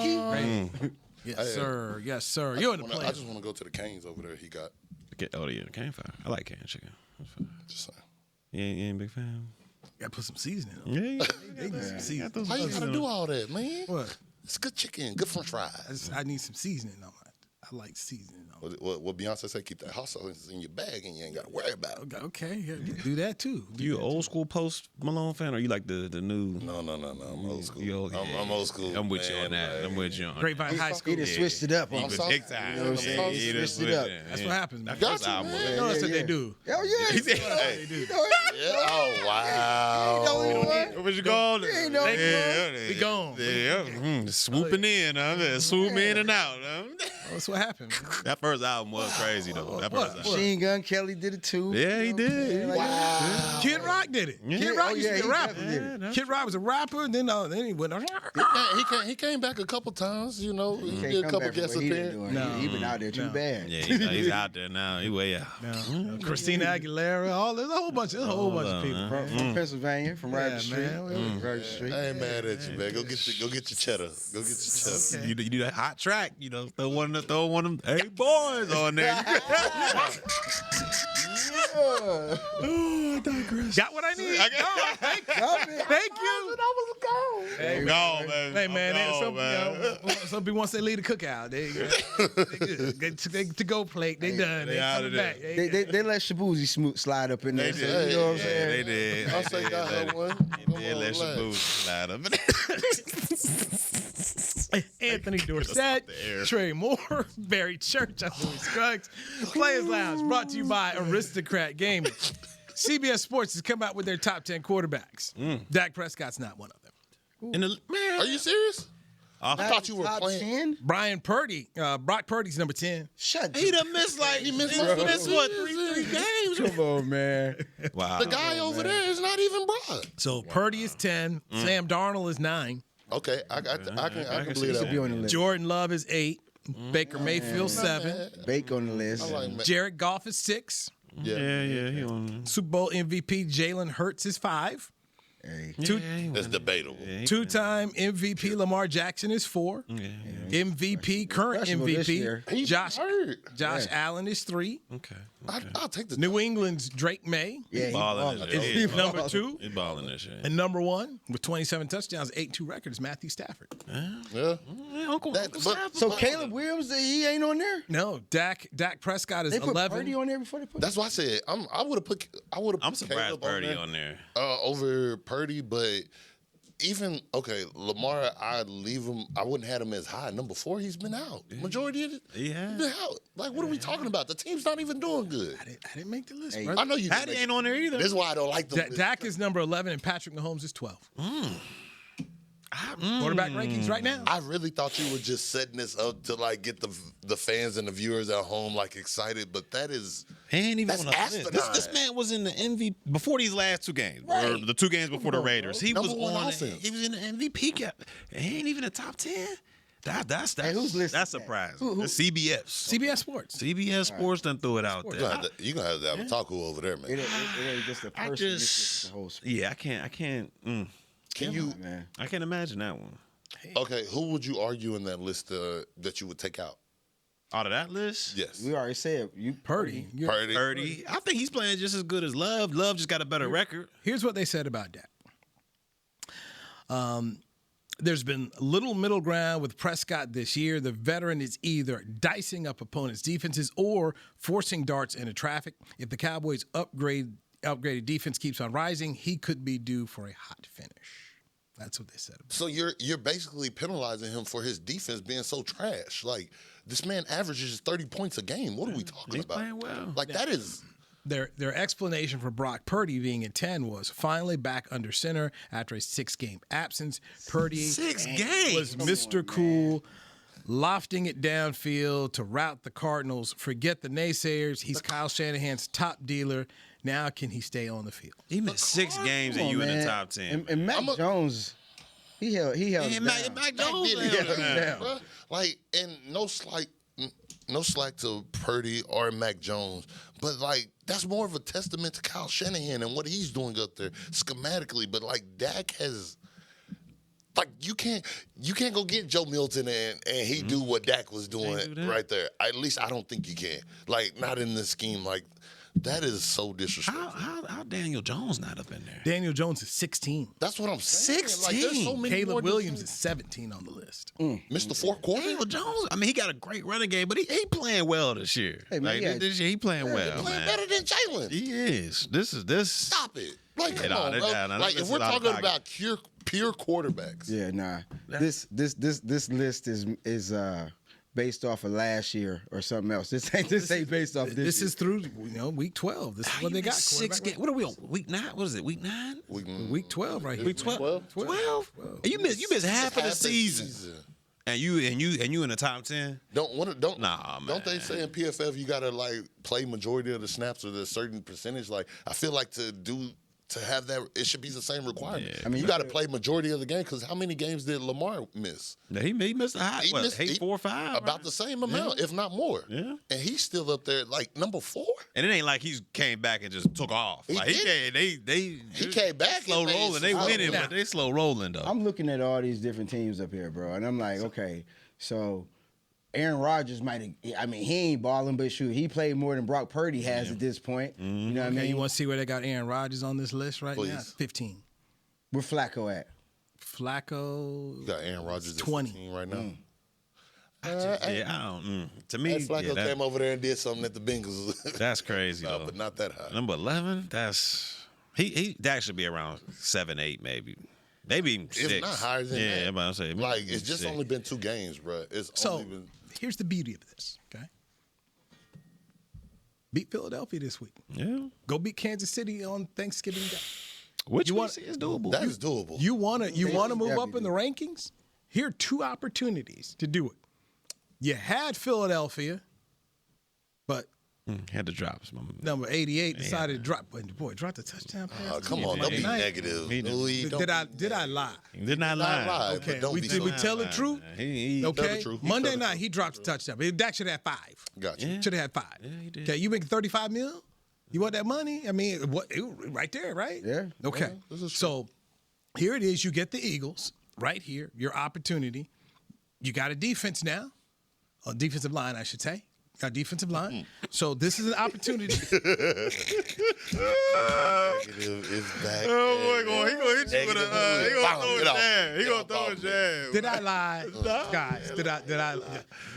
S3: Yes, sir. Yes, sir. You're in the
S5: I
S3: place.
S5: just want to go to the Canes over there. He got.
S4: Oh, yeah, the cane fire. I like cane chicken. That's fine.
S5: Just saying.
S4: You ain't a big fan?
S3: Gotta put some seasoning on.
S4: Yeah.
S3: They need some seasoning.
S5: Why you gotta do all that, man?
S3: What?
S5: It's good chicken, good French fries.
S3: I need some seasoning on it. I like seasoning.
S5: What Beyonce said, keep that hot sauce in your bag and you ain't got to worry about it.
S3: Okay, yeah, you do that too.
S4: You old school Post Malone fan, or you like the new?
S5: No. I'm old school.
S4: I'm
S5: old school.
S4: I'm with you on that.
S5: Like,
S4: I'm with you on
S3: Grapevine High School.
S6: He just switched it up.
S5: I'm
S6: On
S5: sorry.
S4: big time.
S6: You know what I'm saying? He switched it up.
S3: That's what happens, man.
S5: Got you, man.
S3: You know that's what they do.
S6: Hell yeah.
S4: He said,
S5: Hey,
S3: They do.
S5: oh, wow.
S4: what you call it?
S6: ain't no
S3: Be gone.
S4: Yeah, swooping in, swoop in and out.
S3: That's what happened.
S4: That first album was crazy though. That first album.
S6: Machine Gun Kelly did it too.
S4: Yeah, he did.
S6: Wow.
S3: Kid Rock did it. Kid Rock used to be a rapper.
S6: Yeah,
S3: Kid Rock was a rapper, and then he went.
S5: He came back a couple times, you know. He did a
S6: Come
S5: couple
S6: back from
S5: guest
S6: what he been
S5: appearances.
S6: doing. He been out there too bad.
S4: Yeah, he's out there now. He way out.
S3: Christina Aguilera, there's a whole bunch of people.
S6: From Pennsylvania, from Rider Street.
S3: man.
S6: Rider Street.
S5: I ain't mad at you, man. Go get your cheddar. Go get your cheddar.
S4: You do that hot track, throw one of them hey boys on there.
S3: Got what I need. Thank you.
S4: Hey, no, man.
S3: Hey man,
S4: No, man.
S3: some people once they leave the cookout, they good. They to go plate, they done. They
S4: out
S3: coming
S4: of there.
S3: back.
S6: They let Shabuzi slide up in there.
S5: They
S6: So,
S5: did.
S6: you know what I'm
S4: Yeah,
S6: saying?
S4: they did.
S5: I'll say got her one.
S4: They let your boots slide up.
S3: Anthony Dorsett, Trey Moore, Barry Church, I'm Newy Scruggs. Players Lounge brought to you by Aristocrat Gaming. CBS Sports has come out with their top 10 quarterbacks. Dak Prescott's not one of them.
S5: Are you serious? I thought you were
S6: Top
S5: playing.
S6: 10?
S3: Brian Purdy, Brock Purdy's number 10.
S6: Shut
S4: He done missed what, three games?
S6: Come on, man.
S4: Wow.
S5: The guy over there is not even Brock.
S3: So Purdy is 10. Sam Darnold is 9.
S5: Okay, I can believe that.
S6: Be on the list.
S3: Jordan Love is 8. Baker Mayfield 7.
S6: Bake on the list.
S5: I like
S3: Jared Goff is 6.
S4: Yeah, he on.
S3: Super Bowl MVP Jalen Hurts is 5.
S6: Hey.
S5: It's debatable.
S3: Two-time MVP Lamar Jackson is 4. MVP, current
S6: Questionable this year.
S3: MVP,
S5: He's hurt.
S3: Josh Allen is 3.
S4: Okay.
S5: I'll take the
S3: New England's Drake May
S6: Yeah, he
S4: balling
S6: balling.
S4: this
S3: is
S4: shit.
S3: number 2.
S4: He balling this shit.
S3: And number 1 with 27 touchdowns, 8-2 record is Matthew Stafford.
S5: Yeah.
S4: Uncle
S6: So Caleb Williams, he ain't on there?
S3: No, Dak Prescott is
S6: They put
S3: 11.
S6: Purdy on there before they put
S5: That's why I said I would have put.
S4: I'm surprised Purdy on there.
S5: Over Purdy, but even Lamar, I'd leave him. I wouldn't have him as high. Number 4, he's been out. Majority of it, he's been out. Like, what are we talking about? The team's not even doing good.
S3: I didn't make the list,
S6: Hey,
S3: bro.
S5: I know you.
S4: Patty ain't on there either.
S5: This is why I don't like them.
S3: Dak is number 11 and Patrick Mahomes is 12. Quarterback rankings right now.
S5: I really thought you were just setting this up to like get the fans and the viewers at home like excited, but that is
S4: He ain't even
S5: That's
S4: on the list.
S5: asinine.
S4: This man was in the MVP before these last 2 games, or
S5: Right.
S4: the 2 games before the Raiders. He
S5: Number
S4: was
S5: one
S4: on.
S5: offense.
S4: He was in the MVP cap. He ain't even in the top 10. That's
S6: Hey, who's listed
S4: that's
S6: that?
S4: surprising.
S6: Who?
S4: It's CBS.
S3: CBS Sports.
S4: CBS Sports done threw it out
S5: you're
S4: there.
S5: gonna have to have a taco over there, man.
S6: It ain't just a person. It's just the whole sport.
S4: Yeah, I can't.
S5: Can you?
S6: Man.
S4: I can't imagine that one.
S5: Okay, who would you argue in that list that you would take out?
S4: Out of that list,
S5: Yes,
S6: We already said you
S3: Purdy.
S5: Purdy.
S4: I think he's playing just as good as Love. Love just got a better record.
S3: Here's what they said about Dak. There's been little middle ground with Prescott this year. The veteran is either dicing up opponents' defenses or forcing darts into traffic. If the Cowboys' upgraded defense keeps on rising, he could be due for a hot finish. That's what they said.
S5: So you're basically penalizing him for his defense being so trash. Like this man averages 30 points a game. What are we talking
S4: He's
S5: about?
S4: playing well.
S5: Like that is.
S3: Their explanation for Brock Purdy being in 10 was finally back under center after a 6-game absence. Purdy
S4: 6 games
S3: was Mr. Cool, lofting it downfield to rout the Cardinals. Forget the naysayers. He's Kyle Shanahan's top dealer. Now can he stay on the field?
S4: He missed 6 games and you in the top 10.
S6: And Mac Jones, he held
S4: Yeah,
S6: it
S4: Mac
S6: down.
S4: Jones
S5: Did
S4: held
S5: it
S4: it down.
S5: bruh. Like, and no slack to Purdy or Mac Jones, but like that's more of a testament to Kyle Shanahan and what he's doing up there schematically. But like Dak has, like you can't go get Joe Milton and he do what Dak was doing
S4: do that.
S5: right there. At least I don't think you can. Like not in this scheme. Like That is so disrespectful.
S4: How Daniel Jones not up in there?
S3: Daniel Jones is 16.
S5: That's what I'm saying. Like, there's so many
S3: Caleb
S5: more
S3: Williams is 17 on the list.
S5: Mr. Fourth Quarter.
S4: Daniel Jones. I mean, he got a great running game, but he playing well this year.
S6: Hey, man,
S4: like, this year he playing well,
S5: He's playing
S4: man.
S5: better than Jalen.
S4: He is. This.
S5: Stop it. Like, come
S4: Nah,
S5: on, bro. Like,
S4: this
S5: if we're
S4: is out of
S5: talking
S4: pocket.
S5: about pure quarterbacks.
S6: Yeah, nah. This list is based off of last year or something else. This ain't based off this.
S3: This
S6: year.
S3: is through week 12. This is what they got.
S4: 6 games. What are we on? Week 9? What is it? Week 9?
S3: Week 12 right here.
S4: Week 12? 12? You miss half of the season. And you in the top 10?
S5: Don't
S4: Nah, man.
S5: Don't they say in PFF you gotta like play majority of the snaps or a certain percentage? Like I feel like to have that, it should be the same requirement.
S4: Yeah.
S5: I mean, you got to play majority of the game because how many games did Lamar miss?
S4: Yeah, he missed a high. What, 4 or 5?
S5: About
S4: right?
S5: the same amount, if not more.
S4: Yeah.
S5: And he's still up there, like number 4.
S4: And it ain't like he came back and just took off.
S5: He
S4: Like
S5: did.
S4: he
S5: came back
S4: slow
S5: and made
S4: rolling. They
S5: some
S4: winning,
S5: now.
S4: but they slow rolling though.
S6: I'm looking at all these different teams up here, bro, and I'm like, okay, so Aaron Rodgers might have, I mean, he ain't balling, but shoot, he played more than Brock Purdy has at this point. You know what I mean?
S3: You want to see where they got Aaron Rodgers on this list right now?
S5: Please.
S3: 15.
S6: Where Flacco at?
S3: Flacco.
S5: You got Aaron Rodgers at
S3: 20
S5: 15 right now.
S4: I don't. To me,
S5: Flacco came over there and did something at the Bengals.
S4: that's crazy though.
S5: But not that high.
S4: Number 11. That's that should be around 7, 8, maybe even 6.
S5: It's not higher than that.
S4: Yeah, I'm about to say.
S5: Like,
S4: maybe
S5: it's just
S4: 6.
S5: only been 2 games, bro. It's
S3: So
S5: only been.
S3: here's the beauty of this, okay? Beat Philadelphia this week.
S4: Yeah.
S3: Go beat Kansas City on Thanksgiving Day.
S4: Which
S3: You
S4: one
S3: want-
S4: is doable?
S5: That is doable.
S3: You wanna move up
S6: definitely
S3: in the rankings? Here are 2 opportunities to do it. You had Philadelphia, but
S4: Had to drop some.
S3: number 88 decided to drop. Boy, drop the touchdown pass.
S5: Come on, don't be
S3: Tonight.
S5: negative.
S4: He did.
S5: Louis, don't
S3: Did I lie?
S4: Did not lie.
S5: lie,
S3: Okay,
S5: but don't
S3: we
S5: be
S3: did
S5: so
S3: we tell the truth?
S4: He
S3: Okay,
S5: the truth.
S3: Monday
S5: Tell the
S3: night
S5: truth.
S3: he dropped a touchdown. Dak should have had 5.
S5: Got you.
S4: Yeah.
S3: Should have had 5.
S4: Yeah, he did.
S3: Okay, you making 35 mil? You want that money? I mean, right there, right?
S6: Yeah.
S3: Okay.
S5: this is true.
S3: So here it is. You get the Eagles right here. Your opportunity. You got a defense now, a defensive line, I should say. Got a defensive line. So this is an opportunity.
S5: Negative is back.
S4: Oh boy, he gonna hit you with a. He gonna throw a jab. He gonna throw a jab.
S3: Did I lie, guys? Did I?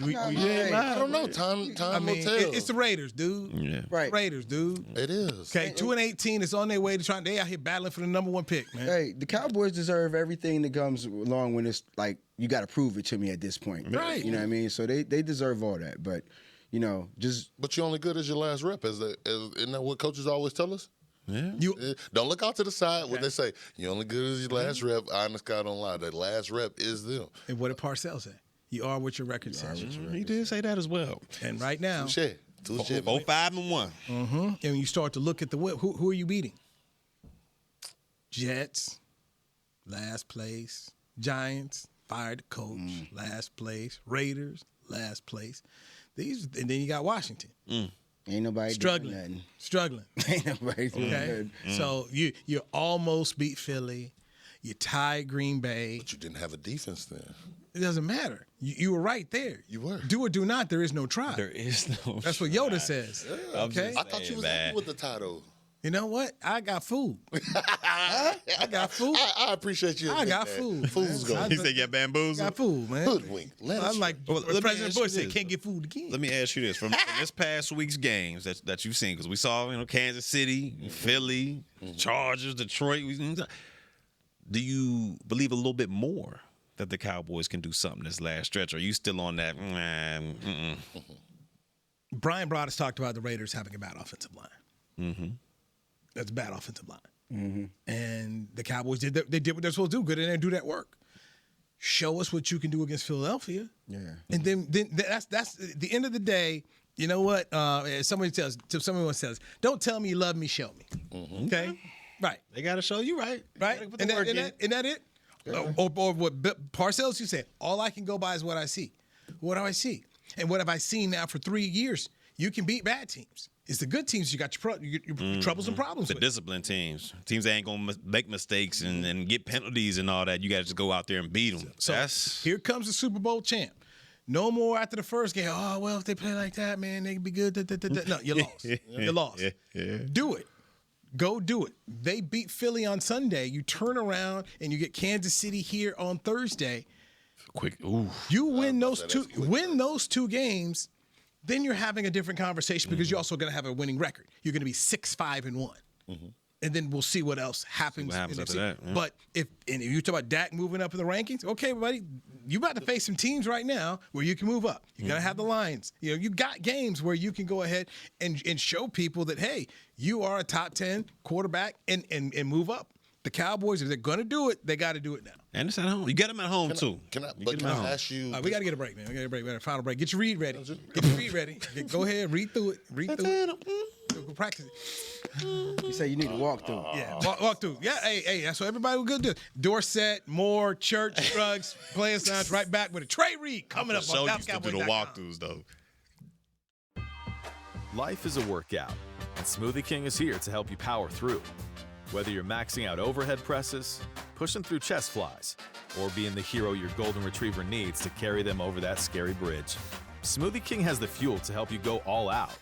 S5: I don't know. Time
S3: I mean,
S5: will tell.
S3: it's the Raiders, dude.
S4: Yeah.
S6: Right.
S3: Raiders, dude.
S5: It is.
S3: Okay, 2-18 is on their way to trying. They out here battling for the number 1 pick, man.
S6: Hey, the Cowboys deserve everything that comes along when it's like you got to prove it to me at this point.
S3: Right.
S6: You know what I mean? So they deserve all that. But, you know, just
S5: But you're only good as your last rep. Isn't that what coaches always tell us?
S4: Yeah.
S5: Don't look out to the side. What they say, you're only good as your last rep. Honest God, don't lie. The last rep is them.
S3: And what did Parcells say? You are what your record says.
S4: He did say that as well.
S3: And right now,
S5: Touche. Touche.
S4: 5-1.
S3: and when you start to look at the who are you beating? Jets, last place. Giants, fired the coach, last place. Raiders, last place. And then you got Washington.
S6: ain't nobody
S3: Struggling.
S6: doing nothing.
S3: Struggling.
S6: Ain't nobody doing
S3: Okay.
S6: nothing.
S3: So you almost beat Philly. You tied Green Bay.
S5: But you didn't have a defense then.
S3: It doesn't matter. You were right there.
S5: You were.
S3: Do or do not, there is no try.
S4: There is no.
S3: That's what Yoda says. Okay.
S5: I thought you was happy with the title.
S3: You know what? I got food. I got food.
S5: I appreciate you.
S3: I got
S5: man.
S3: food.
S5: Food's
S3: man.
S5: going.
S4: He said, "Yeah, bamboozled."
S3: Got food, man.
S5: Hoodwink.
S3: I'm like
S4: Well, let me
S3: President
S4: ask you
S3: Bush said,
S4: this.
S3: can't get food again.
S4: Let me ask you this: from this past week's games that you've seen, because we saw, Kansas City, Philly, Chargers, Detroit. Do you believe a little bit more that the Cowboys can do something this last stretch? Or are you still on that?
S3: Brian Broaddus talked about the Raiders having a bad offensive line.
S4: Mm-hmm.
S3: That's a bad offensive line. And the Cowboys did what they're supposed to do. Get in there and do that work. Show us what you can do against Philadelphia.
S6: Yeah.
S3: And then that's the end of the day. You know what? Someone once says, "Don't tell me you love me, show me." Okay, right?
S4: They got to show you right.
S3: Right? Isn't that it? Or what Parcells, you said, all I can go by is what I see. What do I see? And what have I seen now for 3 years? You can beat bad teams. It's the good teams you got your troubles and problems
S4: The
S3: with.
S4: disciplined teams that ain't gonna make mistakes and get penalties and all that. You got to just go out there and beat them.
S3: So here comes the Super Bowl champ. No more after the first game. Oh, well, if they play like that, man, they can be good. No, you lost. You lost. Do it. Go do it. They beat Philly on Sunday. You turn around and you get Kansas City here on Thursday.
S4: Quick. Ooh.
S3: You win those two games, then you're having a different conversation because you're also going to have a winning record. You're going to be 6-5-1. And then we'll see what else happens.
S4: What happens after that? Yeah.
S3: But if you talk about Dak moving up in the rankings, okay, buddy, you about to face some teams right now where you can move up. You're gonna have the Lions. You know, you got games where you can go ahead and show people that, hey, you are a top 10 quarterback and move up. The Cowboys, if they're gonna do it, they got to do it now.
S4: And it's at home. You get them at home too.
S5: Can I ask you?
S3: We got to get a break, man. We got to get a break. We got a final break. Get your read ready. Get your read ready. Go ahead, read through it. Go practice it.
S6: You say you need to walk through.
S3: Yeah, walk through. Yeah, hey, that's what everybody was good to do. Dorsett, Moore, Church, Scruggs, Player Signs, right back with a Trey Reed coming up on Dallas Cowboys.
S4: Do the walkthroughs though.
S9: Life is a workout, and Smoothie King is here to help you power through. Whether you're maxing out overhead presses, pushing through chest flies, or being the hero your golden retriever needs to carry them over that scary bridge, Smoothie King has the fuel to help you go all out.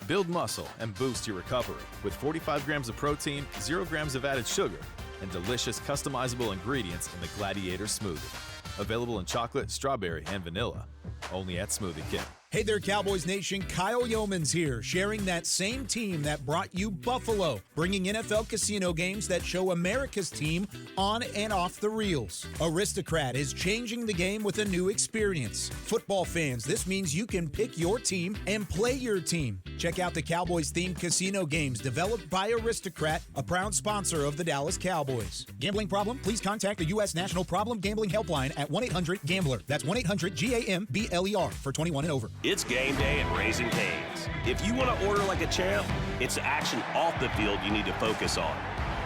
S9: Build muscle and boost your recovery with 45 grams of protein, 0 grams of added sugar, and delicious customizable ingredients in the Gladiator Smoothie. Available in chocolate, strawberry, and vanilla. Only at Smoothie King.
S2: Hey there, Cowboys Nation. Kyle Yeomans here, sharing that same team that brought you Buffalo, bringing NFL casino games that show America's team on and off the reels. Aristocrat is changing the game with a new experience. Football fans, this means you can pick your team and play your team. Check out the Cowboys-themed casino games developed by Aristocrat, a proud sponsor of the Dallas Cowboys. Gambling problem? Please contact the U.S. National Problem Gambling Helpline at 1-800-GAMBLER. That's 1-800-GAMBLER for 21 and over.
S10: It's game day at Raising Cane's. If you want to order like a champ, it's the action off the field you need to focus on.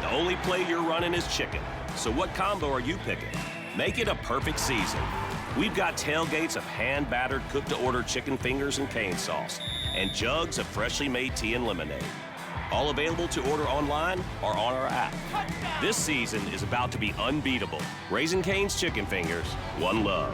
S10: The only play you're running is chicken. So what combo are you picking? Make it a perfect season. We've got tailgates of hand-battered, cooked-to-order chicken fingers and cane sauce, and jugs of freshly made tea and lemonade. All available to order online or on our app. This season is about to be unbeatable. Raising Cane's Chicken Fingers, one love.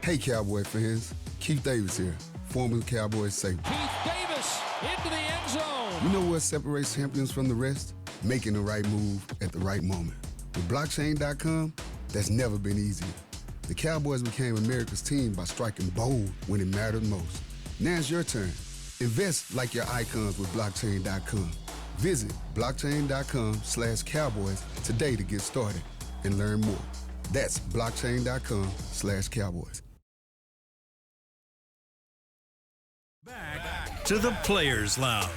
S11: Hey, Cowboy fans. Keith Davis here, former Cowboys safety.
S12: Keith Davis into the end zone.
S11: You know what separates champions from the rest? Making the right move at the right moment. With blockchain.com, that's never been easier. The Cowboys became America's team by striking bold when it mattered most. Now it's your turn. Invest like your icons with blockchain.com. Visit blockchain.com/Cowboys today to get started and learn more. That's blockchain.com/Cowboys.
S1: Back to the Players Lounge.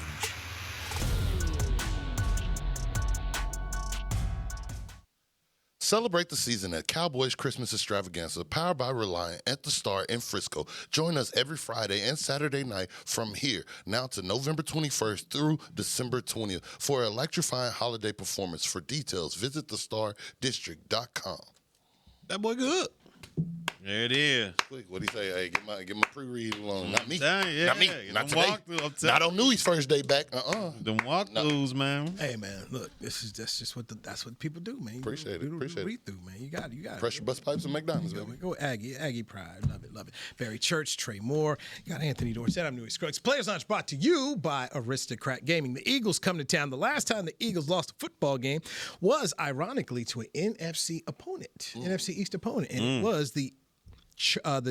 S5: Celebrate the season at Cowboys Christmas Extravaganza, powered by Reliant at the Star in Frisco. Join us every Friday and Saturday night from here, now to November 21st through December 20th for an electrifying holiday performance. For details, visit thestardistrict.com.
S4: That boy good. There it is.
S5: What do you say? Hey, get my pre-read along. Not me.
S4: Yeah,
S5: not me. Not today. Not on Newy's first day back.
S4: Them walkthroughs, man.
S3: Hey, man, look, that's just what people do, man.
S5: Appreciate it.
S3: Read through, man. You got it.
S5: Pressure bust pipes and McDonald's, baby.
S3: Go Aggie pride. Love it. Barry Church, Trey Moore. You got Anthony Dorsett. I'm Newy Scruggs. Players Lounge brought to you by Aristocrat Gaming. The Eagles come to town. The last time the Eagles lost a football game was, ironically, to an NFC opponent, NFC East opponent, and it was the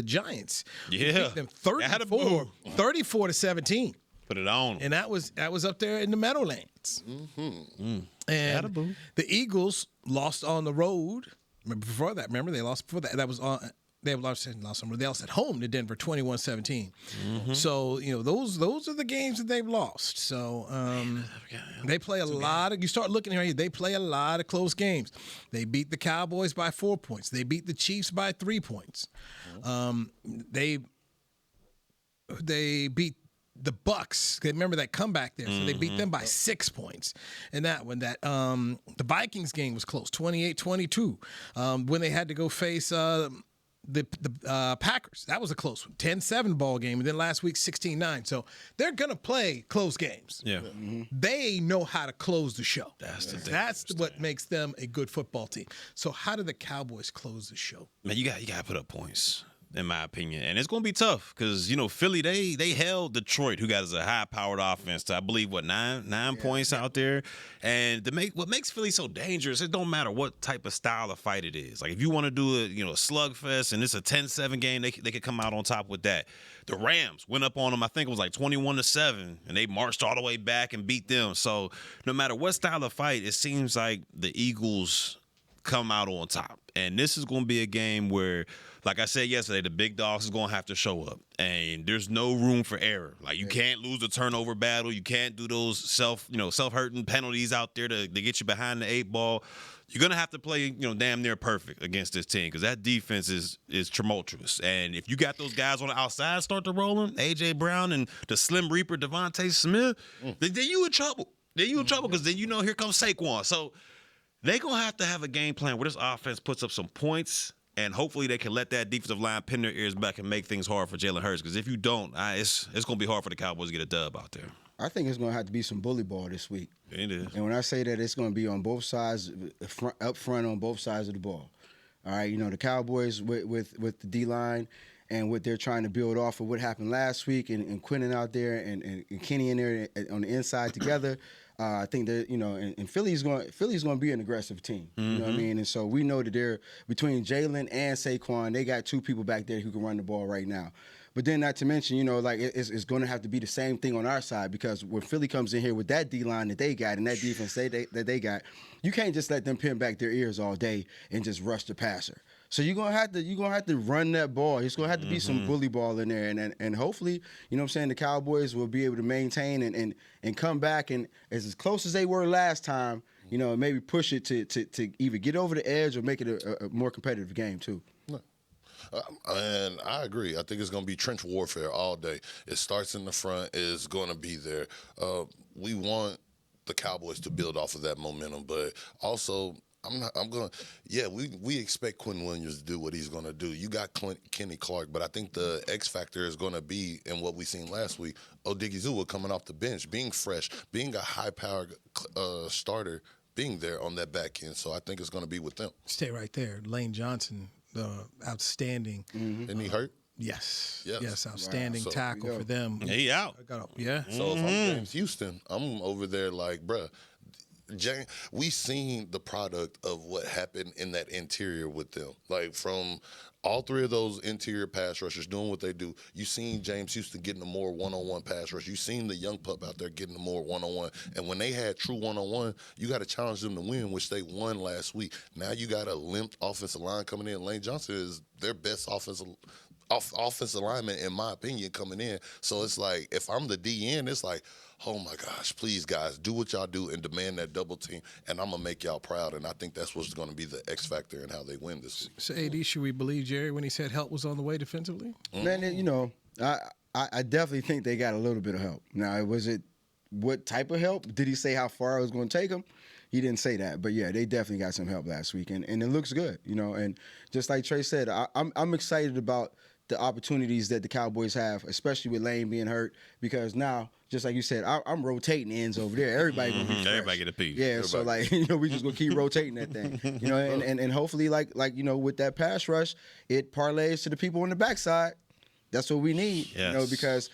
S3: Giants.
S4: Yeah.
S3: Beat them 34-17.
S4: Put it on.
S3: And that was up there in the Meadowlands. And the Eagles lost on the road. Before that, they lost before that. That was on. They lost at home to Denver 21-17. So, those are the games that they've lost. So, they play a lot of – you start looking here, they play a lot of close games. They beat the Cowboys by 4 points. They beat the Chiefs by 3 points. They beat the Bucks. Remember that comeback there. So they beat them by 6 points. And that one, the Vikings game was close, 28-22. When they had to go face the Packers. That was a close one, 10-7 ball game, and then last week 16-9. So they're gonna play close games.
S4: Yeah,
S3: they know how to close the show.
S4: That's
S3: what makes them a good football team. So how do the Cowboys close the show?
S4: Man, you got to put up points, in my opinion, and it's going to be tough because Philly they held Detroit, who got a high-powered offense, to I believe nine points out there, and what makes Philly so dangerous, it don't matter what type of style of fight it is. Like if you want to do a slugfest and it's a 10-7 game, they could come out on top with that. The Rams went up on them, I think it was like 21-7, and they marched all the way back and beat them. So no matter what style of fight, it seems like the Eagles come out on top, and this is going to be a game where, like I said yesterday, the big dogs is going to have to show up, and there's no room for error. Like you can't lose the turnover battle. You can't do those self-hurting penalties out there to get you behind the 8 ball. You're going to have to play, damn near perfect against this team because that defense is tumultuous. And if you got those guys on the outside start to rolling, A.J. Brown and the Slim Reaper, Devontae Smith, then you in trouble. Because then here comes Saquon. So they're going to have a game plan where this offense puts up some points, and hopefully they can let that defensive line pin their ears back and make things hard for Jalen Hurts. Because if you don't, it's going to be hard for the Cowboys to get a dub out there.
S6: I think it's going to have to be some bully ball this week.
S4: It is.
S6: And when I say that, it's going to be on both sides, up front on both sides of the ball. All right, the Cowboys with the D-line and what they're trying to build off of what happened last week, and Quinnen out there and Kenny in there on the inside together. I think that and Philly's going to be an aggressive team. You know what I mean? And so we know that they're between Jalen and Saquon, they got 2 people back there who can run the ball right now. But then, not to mention, it's going to have to be the same thing on our side, because when Philly comes in here with that D-line that they got and that defense that they got, you can't just let them pin back their ears all day and just rush the passer. So you're gonna have to run that ball. It's gonna have to be some bully ball in there, and hopefully, the Cowboys will be able to maintain and come back and as close as they were last time. Maybe push it to either get over the edge or make it a more competitive game too.
S5: And I agree. I think it's going to be trench warfare all day. It starts in the front. It's going to be there. We want the Cowboys to build off of that momentum, but also we expect Quinn Williams to do what he's going to do. You got Kenny Clark, but I think the X factor is going to be in what we seen last week. Odigizua coming off the bench, being fresh, being a high-powered starter, being there on that back end. So I think it's going to be with them.
S3: Stay right there. Lane Johnson, outstanding.
S5: Isn't he hurt?
S3: Yes, outstanding tackle for them.
S4: He out.
S3: Yeah.
S5: So if I'm James Houston, I'm over there like, bruh, we seen the product of what happened in that interior with them. Like from all 3 of those interior pass rushers doing what they do. You seen James Houston getting a more one-on-one pass rush. You seen the young pup out there getting a more one-on-one. And when they had true one-on-one, you got to challenge them to win, which they won last week. Now you got a limped offensive line coming in. Lane Johnson is their best offensive lineman, in my opinion, coming in. So it's like, if I'm the DN, it's like, oh my gosh, please guys, do what y'all do and demand that double team, and I'm going to make y'all proud. And I think that's what's going to be the X factor in how they win this week.
S3: So, AD, should we believe Jerry when he said help was on the way defensively?
S6: Man, I definitely think they got a little bit of help. Now, was it what type of help? Did he say how far it was going to take them? He didn't say that, but yeah, they definitely got some help last week, and it looks good, And just like Trey said, I'm excited about the opportunities that the Cowboys have, especially with Lane being hurt, because now, just like you said, I'm rotating ends over there. Everybody gonna be fresh.
S4: Everybody get a piece.
S6: Yeah, so we just gonna keep rotating that thing, and hopefully like with that pass rush, it parlays to the people on the backside. That's what we need,
S4: yes.
S6: Because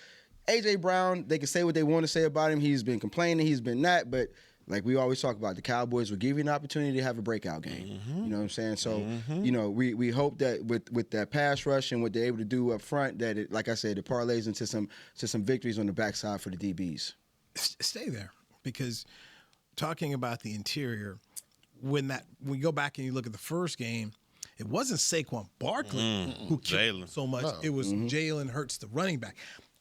S6: A.J. Brown, they can say what they want to say about him. He's been complaining, he's been that, but like we always talk about, the Cowboys will give you an opportunity to have a breakout game. You know what I'm saying? So, we hope that with that pass rush and what they're able to do up front, that it, like I said, it parlays into some victories on the backside for the DBs.
S3: Stay there, because talking about the interior, when you go back and you look at the first game, it wasn't Saquon Barkley who killed so much. It was Jalen Hurts, the running back.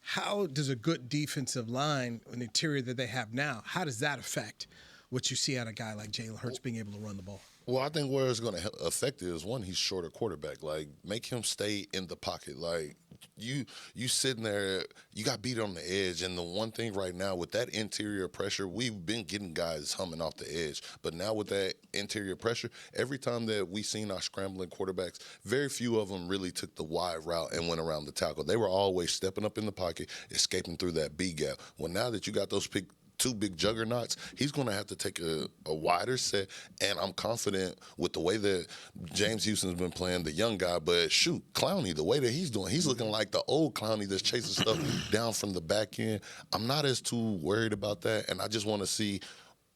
S3: How does a good defensive line, an interior that they have now, how does that affect what you see out of a guy like Jalen Hurts being able to run the ball?
S5: Well, I think where it's going to affect it is, one, he's shorter quarterback. Like, make him stay in the pocket. Like, you sitting there, you got beat on the edge. And the one thing right now with that interior pressure, we've been getting guys humming off the edge. But now with that interior pressure, every time that we seen our scrambling quarterbacks, very few of them really took the wide route and went around the tackle. They were always stepping up in the pocket, escaping through that B gap. Well, now that you got those two big juggernauts, he's going to have to take a wider set, and I'm confident with the way that James Houston's been playing, the young guy, but shoot, Clowney, the way that he's doing, he's looking like the old Clowney that's chasing stuff down from the back end. I'm not as too worried about that, and I just want to see,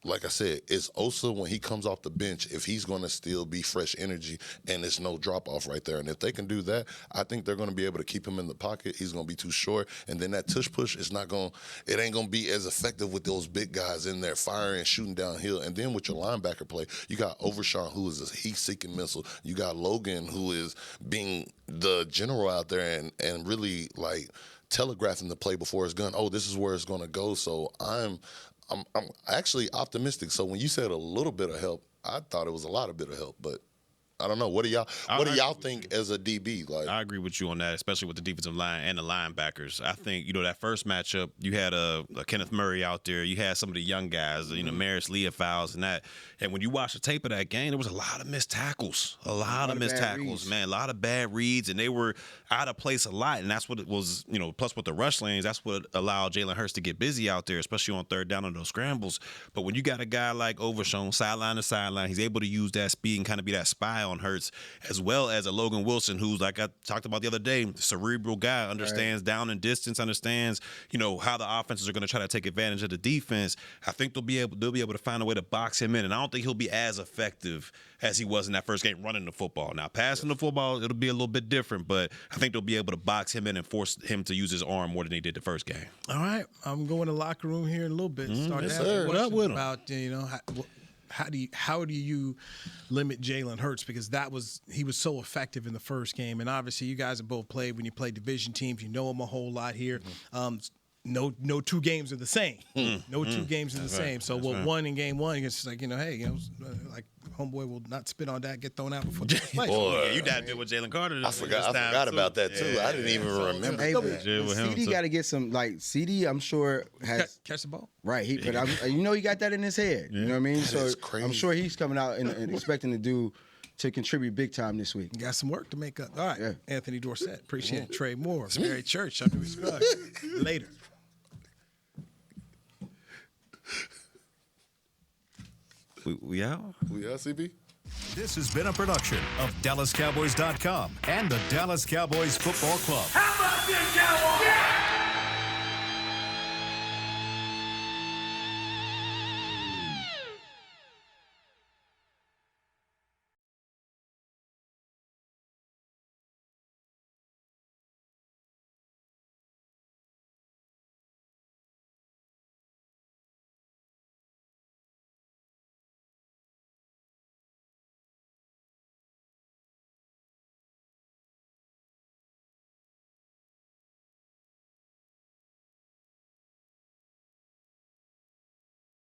S5: like I said, is Osa, when he comes off the bench, if he's going to still be fresh energy and there's no drop-off right there. And if they can do that, I think they're going to be able to keep him in the pocket. He's going to be too short. And then that tush push is not going – it ain't going to be as effective with those big guys in there firing and shooting downhill. And then with your linebacker play, you got Overshawn, who is a heat-seeking missile. You got Logan, who is being the general out there and really, like, telegraphing the play before it's done. Oh, this is where it's going to go. So I'm actually optimistic. So when you said a little bit of help, I thought it was a lot of bit of help, but I don't know. What do y'all think as a DB? Like, I agree with you on that, especially with the defensive line and the linebackers. I think, that first matchup, you had a Kenneth Murray out there. You had some of the young guys, Maris Leofiles and that. And when you watch the tape of that game, there was a lot of missed tackles. A lot of missed tackles, man. A lot of bad reads, and they were out of place a lot. And that's what it was, plus with the rush lanes, that's what allowed Jalen Hurts to get busy out there, especially on third down on those scrambles. But when you got a guy like Overshawn, sideline to sideline, he's able to use that speed and kind of be that spy on Hurts, as well as a Logan Wilson, who's, like I talked about the other day, cerebral guy, understands down and distance, understands, how the offenses are going to try to take advantage of the defense. I think they'll be able to find a way to box him in, and I don't think he'll be as effective as he was in that first game running the football. Now, passing the football, it'll be a little bit different, but I think they'll be able to box him in and force him to use his arm more than he did the first game.
S3: All right, I'm going to the locker room here in a little bit. Start
S5: yes,
S3: asking
S5: sir.
S3: questions
S5: What up with him?
S3: about how do you limit Jalen Hurts, because he was so effective in the first game, and obviously you guys have both played when you play division teams. You know him a whole lot here. No two games are the same. No two games are the same. So what won in game one, it's just like, like homeboy will not spit on that, get thrown out before the play.
S5: Boy,
S4: you died there with Jalen Carter.
S5: I forgot about that too. I didn't even remember.
S6: Hey, CD got to get some, like, CD, I'm sure has
S3: catch the ball.
S6: Right, but he got that in his head. You know what I mean? So I'm sure he's coming out and expecting to contribute big time this week.
S3: Got some work to make up. All right, Anthony Dorsett, appreciate it. Trey Moore, Mary Church, I'm Newy Scruggs. Later.
S4: We out?
S5: We out, CB?
S1: This has been a production of DallasCowboys.com and the Dallas Cowboys Football Club.
S12: How about this, Cowboys?